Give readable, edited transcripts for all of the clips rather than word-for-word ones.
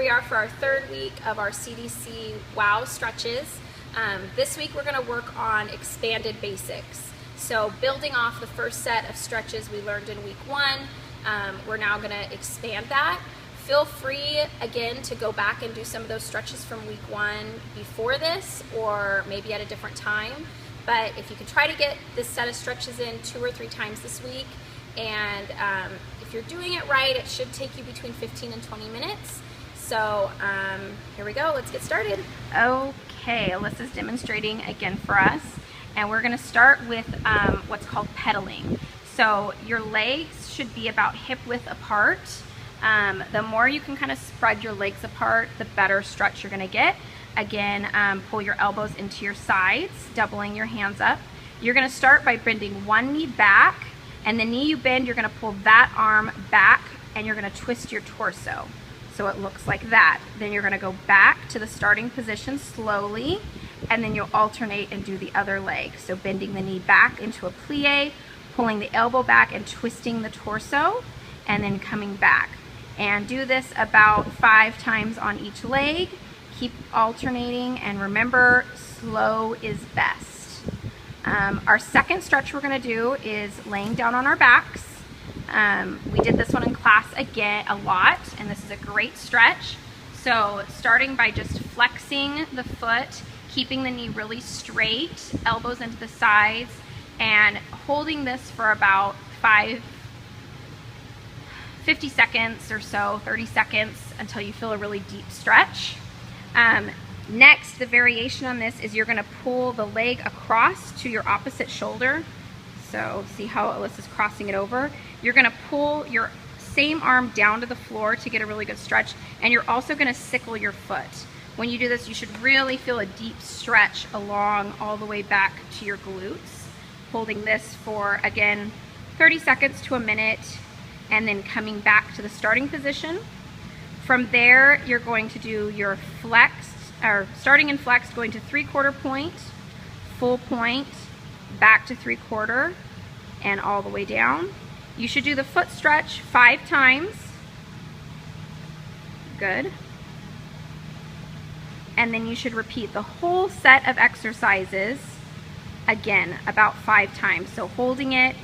we are for our third week of our CDC WOW stretches. This week we're going to work on expanded basics. So building off the first set of stretches we learned in week 1, we're now going to expand that. Feel free again to go back and do some of those stretches from week 1 before this, or maybe at a different time. But if you can try to get this set of stretches in 2 or 3 times this week, and if you're doing it right, it should take you between 15 and 20 minutes. So here we go, let's get started. Okay, Alyssa's demonstrating again for us, and we're gonna start with what's called pedaling. So your legs should be about hip width apart. The more you can kind of spread your legs apart, the better stretch you're gonna get. Again, pull your elbows into your sides, doubling your hands up. You're gonna start by bending one knee back, and the knee you bend, you're gonna pull that arm back and you're gonna twist your torso. So it looks like that. Then you're gonna go back to the starting position slowly, and then you'll alternate and do the other leg. So bending the knee back into a plie, pulling the elbow back and twisting the torso, and then coming back. And do this about 5 times on each leg. Keep alternating, and remember, slow is best. Our second stretch we're going to do is laying down on our backs. We did this one in class again a lot, and this is a great stretch. So starting by just flexing the foot, keeping the knee really straight, elbows into the sides, and holding this for about 50 seconds or so, 30 seconds, until you feel a really deep stretch. Next, the variation on this is you're going to pull the leg across to your opposite shoulder. So see how Alyssa's crossing it over? You're going to pull your same arm down to the floor to get a really good stretch, and you're also going to sickle your foot. When you do this, you should really feel a deep stretch along all the way back to your glutes. Holding this for, again, 30 seconds to a minute, and then coming back to the starting position. From there, you're going to do your flexed, or starting in flexed, going to 3/4 point, full point, back to 3/4, and all the way down. You should do the foot stretch 5 times. Good. And then you should repeat the whole set of exercises again about 5 times. So holding it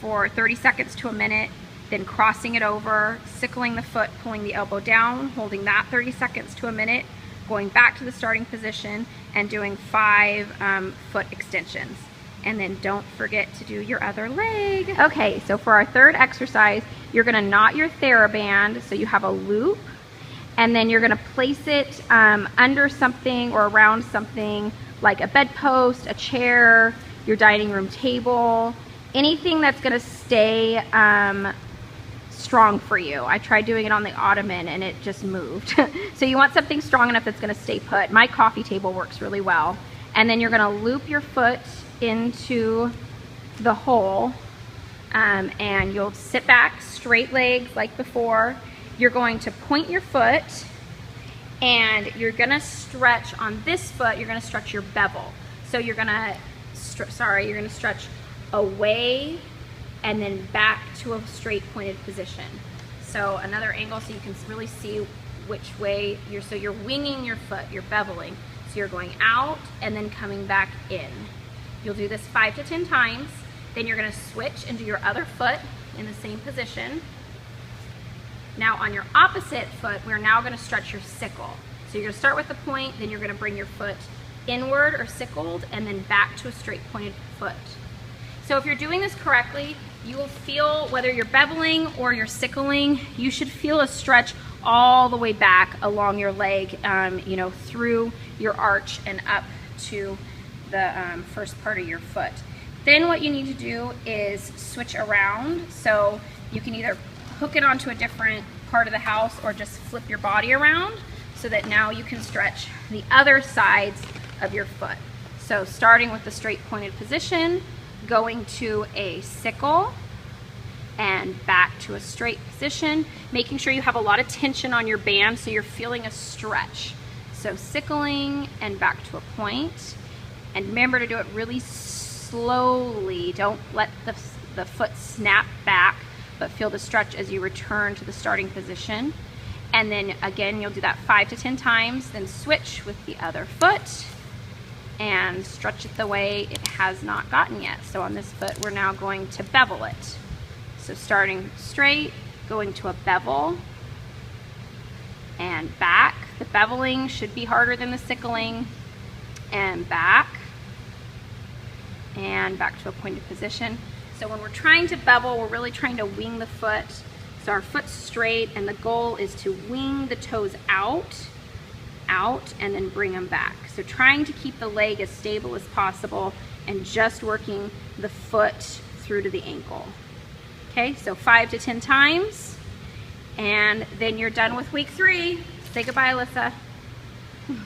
for 30 seconds to a minute, then crossing it over, sickling the foot, pulling the elbow down, holding that 30 seconds to a minute, going back to the starting position, and doing 5 foot extensions. And then don't forget to do your other leg. Okay, so for our third exercise, you're gonna knot your TheraBand so you have a loop, and then you're gonna place it under something or around something like a bedpost, a chair, your dining room table, anything that's gonna stay strong for you. I tried doing it on the ottoman and it just moved. So you want something strong enough that's gonna stay put. My coffee table works really well. And then you're gonna loop your foot into the hole, and you'll sit back, straight legs like before. You're going to point your foot, and you're gonna stretch on this foot, you're gonna stretch your bevel. So you're gonna, you're gonna stretch away and then back to a straight pointed position. So another angle so you can really see which way so you're winging your foot, you're beveling. So you're going out and then coming back in. You'll do this 5 to 10 times. Then you're gonna switch and do your other foot in the same position. Now on your opposite foot, we're now gonna stretch your sickle. So you're gonna start with the point, then you're gonna bring your foot inward or sickled, and then back to a straight pointed foot. So if you're doing this correctly, you will feel, whether you're beveling or you're sickling, you should feel a stretch all the way back along your leg, you know, through your arch and up to the first part of your foot. Then what you need to do is switch around. So you can either hook it onto a different part of the house or just flip your body around so that now you can stretch the other sides of your foot. So starting with the straight pointed position, going to a sickle, and back to a straight position, making sure you have a lot of tension on your band so you're feeling a stretch. So sickling and back to a point. And remember to do it really slowly. Don't let the foot snap back, but feel the stretch as you return to the starting position. And then again, you'll do that 5 to 10 times, then switch with the other foot and stretch it the way it has not gotten yet. So on this foot, we're now going to bevel it. So starting straight, going to a bevel and back. The beveling should be harder than the sickling, and back to a pointed position. So when we're trying to bevel, we're really trying to wing the foot. So our foot's straight, and the goal is to wing the toes out, and then bring them back. So trying to keep the leg as stable as possible and just working the foot through to the ankle. Okay, so 5 to 10 times, and then you're done with week 3. Say goodbye, Alyssa.